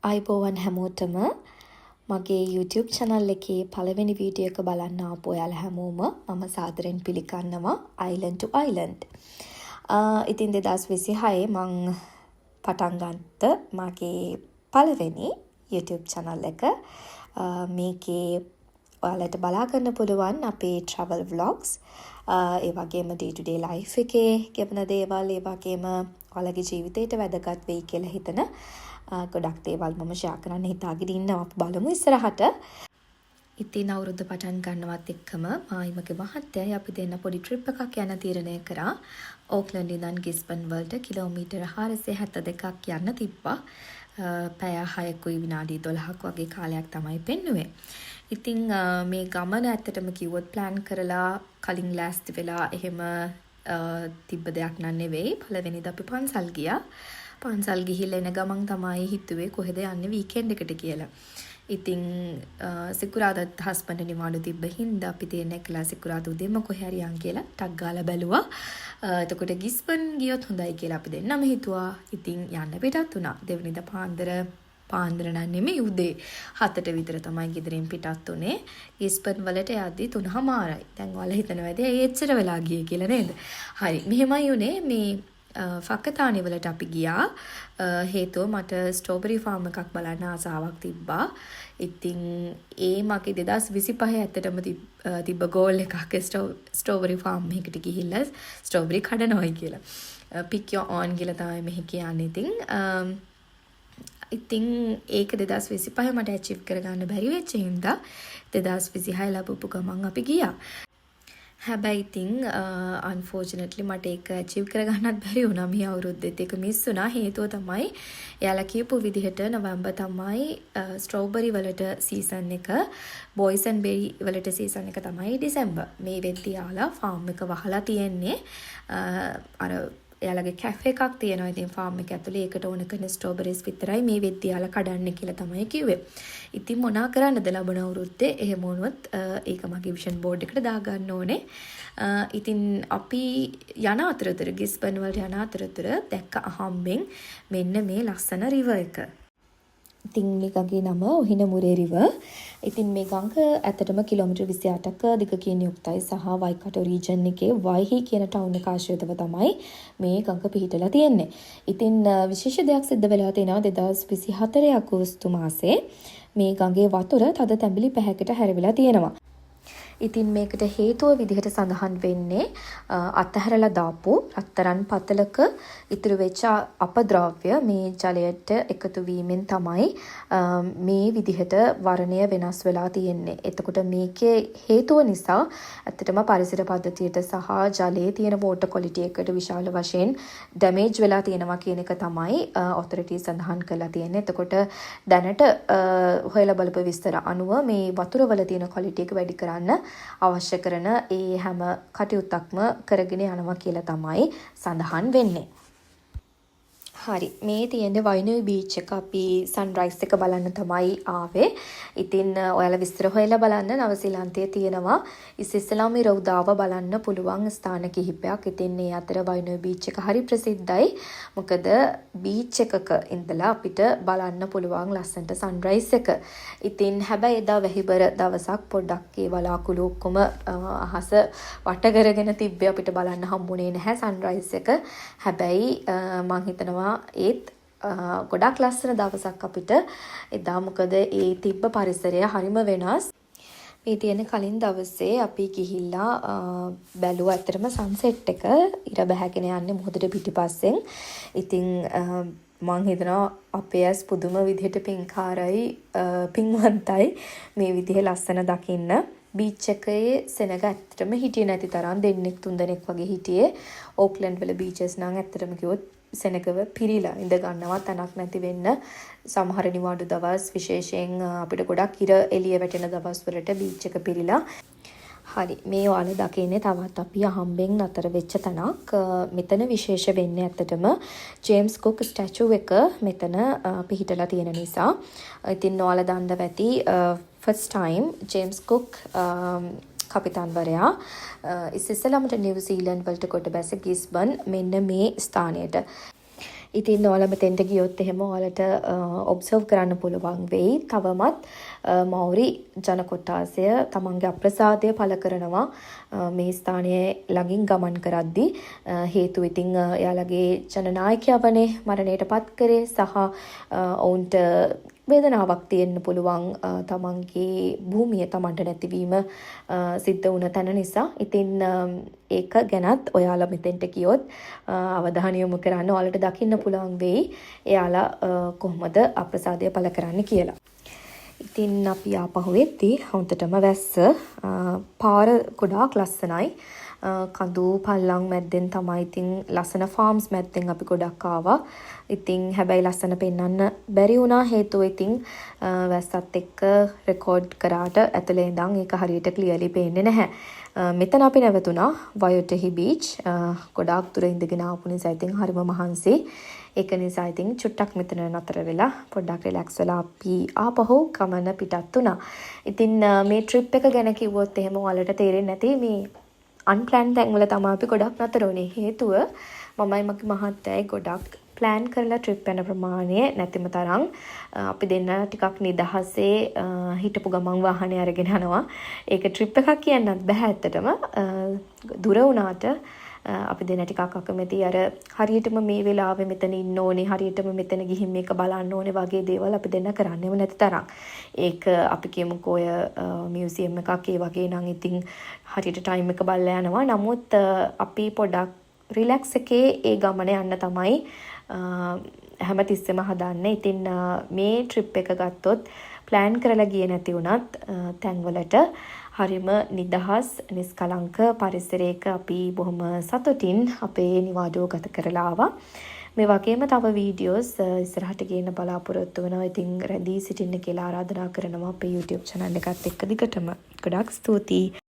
අයිබෝවන් හැමෝටම මගේ YouTube channel එකේ පළවෙනි වීඩියෝ එක බලන්න ආපු ඔයාලා හැමෝම මම සාදරයෙන් පිළිගන්නවා Island to Island. ඉතින් 2026 මං පටන් ගත්ත මගේ පළවෙනි YouTube channel එක. මේකේ ඔයාලට බලා ගන්න පුළුවන් අපේ travel vlogs. ඒ වගේම day to day life එකේ ගෙවන දේවල්, ඒ වගේම ඔයාලගේ ජීවිතයට වැදගත් වෙයි කියලා හිතන ගොඩක් දේවල් මම ෂෙයා කරන්න හිතාගෙන ඉන්නවා. බලමු ඉස්සරහට. ඉතින් අවුරුද්ද පටන් ගන්නවත් එක්කම මායිමගේ මහත්තයයි අපි දෙන්න පොඩි ට්‍රිප් එකක් යන තීරණය කරා. ඕක්ලන්ඩ් ඉඳන් ගිස්බන් වලට කිලෝමීටර 472ක් යන්න තිබ්බා. පැය 6කුයි විනාඩි 12ක් වගේ කාලයක් තමයි පෙන්නුවේ. ඉතින් මේ ගමන ඇත්තටම කිව්වොත් ප්ලෑන් කරලා කලින් ලෑස්ති වෙලා එහෙම තිබ්බ දෙයක් නන් නෙවෙයි. පළවෙනිද අපි පන්සල් ගියා. පන්සල් ගිහිල්ලා එන ගමන් තමයි හිතුවේ කොහෙද යන්නේ වීකෙන්ඩ් එකට කියලා. ඉතින් සිකුරාදා හස්බන්ඩ් නිවාඩු තිබ්බ හින්දා අපි තියෙන එකලා සිකුරාදා උදේම කොහේ හරි යන් කියලා ටක් ගාලා බැලුවා. එතකොට ගිස්බන් ගියොත් හොඳයි කියලා අපි දෙන්නම හිතුවා. ඉතින් යන්න පිටත් වුණා. දෙවෙනිදා පාන්දර නම් නෙමෙයි උදේ 7ට විතර තමයි ගෙදරින් පිටත් උනේ. ගිස්බන් වලට යද්දි 3:00යි. දැන් ඔයාලා හිතනවා ඇති ඒ එච්චර වෙලා ගියේ කියලා නේද? හරි. මෙහෙමයි උනේ මේ ෆක්කතානි වලට අපි ගියා. හේතුව මට ස්ට්‍රෝබෙරි ෆාම් එකක් බලන්න ආසාවක් තිබ්බා. ඉතින් ඒ මගේ 2025 ඇත්තටම තිබ්බ ගෝල් එකක් ස්ට්‍රෝබෙරි ෆාම් එකකට ගිහිල්ලා ස්ට්‍රෝබෙරි කඩනවායි කියලා. පික් යෝර් ඕන් කියලා තමයි මෙහි කියන්නේ. ඉතින් ඒක 2025 මට ඇචීව් කරගන්න බැරි වෙච්ච හින්දා 2026 ලැබපු ගමන් අපි ගියා. හැබැයි ඉතින් unfortunately මට ඒක achieve කරගන්නත් බැරි වුණා. මේ අවුරුද්දෙත් ඒක මිස් වුණා. හේතුව තමයි එයාලා කියපු විදිහට නොවැම්බර් තමයි ස්ට්‍රෝබෙරි වලට සීසන් එක, බොයිස් ඇන්ඩ් බෙරි වලට සීසන් එක තමයි දෙසැම්බර්. මේ වෙද්දී යාලා ෆාම් එක වහලා තියෙන්නේ. අර එයාලගේ කැෆේ එකක් තියෙනවා. ඉතින් ෆාම් එක ඇතුලේ ඒකට ඕන කරන ස්ට්‍රෝබෙරිස් විතරයි මේ වෙද්දී යාලා කඩන්නේ කියලා තමයි කිව්වේ. ඉතින් මොනා කරන්නද ලබන අවුරුද්දේ එහෙම වුණොත් ඒක මගේ විෂන් බෝඩ් එකට දාගන්න ඕනේ. ඉතින් අපි යන අතරතුර ගිස්බන් වලට යන අතරතුර දැක්ක අහම්බෙන් මෙන්න මේ ලස්සන රිවර් එක. ඉතින් මේ ගඟේ නම ඔහිනමුරේ රිවර්. ඉතින් මේ ගඟ ඇත්තටම කිලෝමීටර් 28ක දිගකින් යුක්තයි සහ වයිකාටෝ රීජන් එකේ වයිහි කියන ටවුන් එක ආශ්‍රිතව තමයි මේ ගඟ පිහිටලා තියෙන්නේ. ඉතින් විශේෂ දෙයක් සිද්ධ වෙලා තියෙනවා 2024 අගෝස්තු මාසේ. මේ ගඟේ වතුර තද තැඹිලි පැහැකට හැරවිලා තියෙනවා. ඉතින් මේකට හේතුව විදිහට සඳහන් වෙන්නේ අතහැරලා දාපු රත්තරන් පතලක ඉතුරු වෙච්ච අපද්‍රව්‍ය මේ ජලයට එකතු වීමෙන් තමයි මේ විදිහට වර්ණය වෙනස් වෙලා තියෙන්නේ. එතකොට මේකේ හේතුව නිසා ඇත්තටම පරිසර පද්ධතියට සහ ජලයේ තියෙන වෝටර් ක්වොලිටි එකට විශාල වශයෙන් ඩැමේජ් වෙලා තියෙනවා කියන එක තමයි ඔතොරිටි සඳහන් කරලා තියෙන්නේ. එතකොට දැනට හොයලා බලපු විස්තර අනුව මේ වතුර වල තියෙන ක්වොලිටි එක වැඩි කරන්න අවශ්‍ය කරන ඒ හැම කටයුත්තක්ම කරගෙන යනවා කියලා තමයි සඳහන් වෙන්නේ. හරි, මේ තියෙන වයිනෝයි බීච් එක අපි සන්රයිස් එක බලන්න තමයි ආවේ. ඉතින් ඔයාලා විස්තර හොයලා බලන්න නවසීලන්තයේ තියෙනවා ඉස්සෙල්ලාම රවුදාව බලන්න පුළුවන් ස්ථාන කිහිපයක්. ඉතින් මේ අතර වයිනෝයි බීච් එක හරි ප්‍රසිද්ධයි. මොකද බීච් එකක ඉඳලා අපිට බලන්න පුළුවන් ලස්සනට සන්රයිස් එක. ඉතින් හැබැයි එදා වැහිබර දවසක් පොඩ්ඩක් ඒ වලාකුළු ඔක්කොම අහස වට කරගෙන තිබ්බේ අපිට බලන්න හම්බුනේ නැහැ සන්රයිස් එක. හැබැයි මම හිතනවා ඒත් ගොඩක් ලස්සන දවසක් අපිට එදා. මොකද ඒ තිබ්බ පරිසරය හරිම වෙනස්. මේ තියෙන කලින් දවසේ අපි ගිහිල්ලා බැලුවා ඇත්තටම සන්සෙට් එක. ඉර බැහැගෙන යන්නේ මුහුදට පිටිපස්සෙන්. ඉතින් මං හිතනවා අපේ ඇස් පුදුම විදිහට පින්කාරයි පින්වන්තයි මේ විදිහේ ලස්සන දකින්න. බීච් එකේ සෙනග ඇත්තටම හිටියේ නැති තරම් 2-3 වගේ හිටියේ. ඕක්ලන්ඩ් වල බීචස් නම් ඇත්තටම කිව්වොත් සෙනගව පිරීලා ඉඳ ගන්නවා තැනක් නැති වෙන්න. සමහර නිවාඩු දවස් විශේෂයෙන් අපිට ගොඩක් ඉර එළිය වැටෙන දවස් වලට බීච් එක පිරීලා. හරි, මේ ඔයාලා දකින්නේ තවත් අපි අහම්බෙන් නතර වෙච්ච තැනක්. මෙතන විශේෂ වෙන්නේ ඇත්තටම ජේම්ස් කුක් ස්ටැචු එක මෙතන පිහිටලා තියෙන නිසා. ඉතින් ඔයාලා දන්නව ඇති ෆස්ට් ටයිම් ජේම්ස් කුක් කපිතාන්වරයා ඉස්සෙල්ලාමට නිව්සීලන්ඩ් වලට කොට බැස ගිස්බන් මෙන්න මේ ස්ථානයට. ඉතින් ඔයාලා මෙතෙන්ට ගියොත් එහෙම ඔයාලට ඔබ්සර්ව් කරන්න පුළුවන් වෙයි. තවමත් මෞරි ජන කොට්ටාසය තමන්ගේ අප්‍රසාදය පළ කරනවා මේ ස්ථානයේ ළඟින් ගමන් කරද්දී. හේතුව ඉතින් එයාලගේ ජනනායකයවනේ මරණයට පත් කරේ සහ ඔවුන්ට වේදනාවක් තියෙන්න පුළුවන් තමන්ගේ භූමිය තමන්ට නැතිවීම සිද්ධ වුණ තැන නිසා. ඉතින් ඒක ගැනත් ඔයාලා මෙතෙන්ට ගියොත් අවධානය යොමු කරන්න ඔයාලට දකින්න පුළුවන් වෙයි එයාලා කොහොමද අප්‍රසාදය පළ කරන්න කියලා. ඉතින් අපි ආපහු එද්දී හොඳටම වැස්ස පාර ගොඩාක් ලස්සනයි. කඳු පල්ලං මැද්දෙන් තමයි ඉතින් ලස්සන ෆාම්ස් මැද්දෙන් අපි ගොඩක් ආවා. ඉතින් හැබැයි ලස්සන පෙන්වන්න බැරි වුණා හේතුව ඉතින් වැස්සත් එක්ක රෙකෝඩ් කරාට ඇතුලේ ඉඳන් ඒක හරියට ක්ලියර්ලි පේන්නේ නැහැ. මෙතන අපි නැවතුණා වයොටෙහි බීච්. ගොඩාක් දුර ඉඳගෙන ආපු නිසා ඉතින් හරිම මහන්සි. ඒක නිසා ඉතින් චුට්ටක් මෙතන නතර වෙලා පොඩ්ඩක් රිලැක්ස් වෙලා අපි ආපහු ගමන පිටත් වුණා. ඉතින් මේ ට්‍රිප් එක ගැන කිව්වොත් එහෙම ඔයාලට තේරෙන්නේ නැති මේ අන්ප්ලෑන් තැන්වල තමයි අපි ගොඩක් නතර වුණේ. හේතුව මමයි මගේ මහත්තයයි ගොඩක් ප්ලෑන් කරලා ට්‍රිප් යන ප්‍රමාණය නැතිම තරම් අපි දෙන්න ටිකක් නිදහසේ හිටපු ගමන් වාහනේ අරගෙන යනවා. ඒක ට්‍රිප් එකක් කියන්නත් බෑ ඇත්තටම. දුර වුණාට අපි දෙන්න ටිකක් අකමැති අර හරියටම මේ වෙලාවේ මෙතන ඉන්න ඕනේ, හරියටම මෙතන ගිහින් මේක බලන්න ඕනේ වගේ දේවල් අපි දෙන්න කරන්නේම නැති තරම්. ඒක අපි කියමුකෝ ඔය මියුසියම් එකක් ඒ වගේ නම් ඉතින් හරියට ටයිම් එක බලලා යනවා. නමුත් අපි පොඩක් රිලැක්ස් එකේ ඒ ගමන යන්න තමයි හැමතිස්සෙම හදන්නේ. ඉතින් මේ ට්‍රිප් එක ගත්තොත් ප්ලෑන් කරලා ගියේ නැති වුණත් තැන්වලට හරිම නිදහස් නිස්කලංක පරිසරයක අපි බොහොම සතුටින් අපේ නිවාඩුව ගත කරලා ආවා. මේ වගේම තව වීඩියෝස් ඉස්සරහට ගේන්න බලාපොරොත්තු වෙනවා. ඉතින් රැඳී සිටින්න කියලා ආරාධනා කරනවා අපේ YouTube channel එකත් එක්ක දිගටම. ගොඩාක් ස්තුතියි.